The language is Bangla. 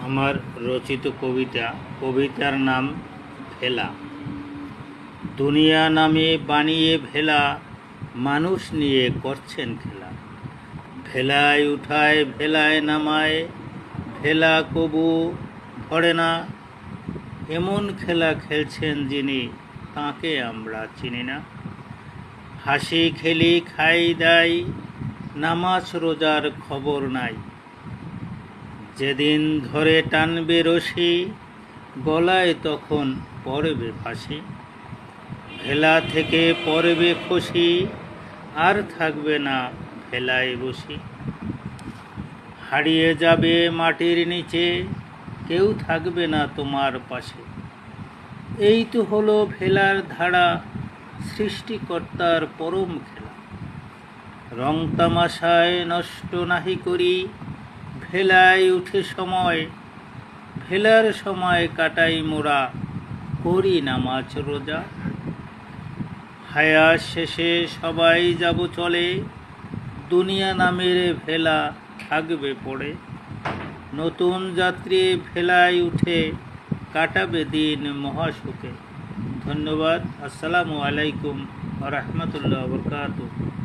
আমার রচিত কবিতার নাম ভেলা। দুনিয়া নামে বানিয়ে ভেলা, মানুষ নিয়ে করছেন খেলা। ভেলায় উঠায় ভেলায় নামায়, ভেলা কবু ধরে না। এমন খেলা খেলছেন যিনি, তাঁকে আমরা চিনি না। হাসি খেলি খাই দাই, নামাজ রোজার খবর নাই। যেদিন ধরে টানবে রশি, গলায় তখন পড়বে ফাঁসি। ভেলা থেকে পড়বে খসি, আর থাকবে না ভেলায় বসি। হারিয়ে যাবে মাটির নিচে, কেউ থাকবে না তোমার পাশে। এই তো হলো ভেলার ধারা, সৃষ্টিকর্তার পরম খেলা। রং তামাশায় নষ্ট নাহি করি, ভেলায় উঠে সময়। ভেলার সময় কাটাই মোরা, করি নামাজ রোজা। হায়াত শেষে সবাই যাব চলে, দুনিয়া নামের ভেলা থাকবে পড়ে। নতুন যাত্রী ভেলায় উঠে, কাটাবে দিন মহাসুখে। ধন্যবাদ। আসসালামু আলাইকুম ওয়া রাহমাতুল্লাহি ওয়া বারাকাতুহু।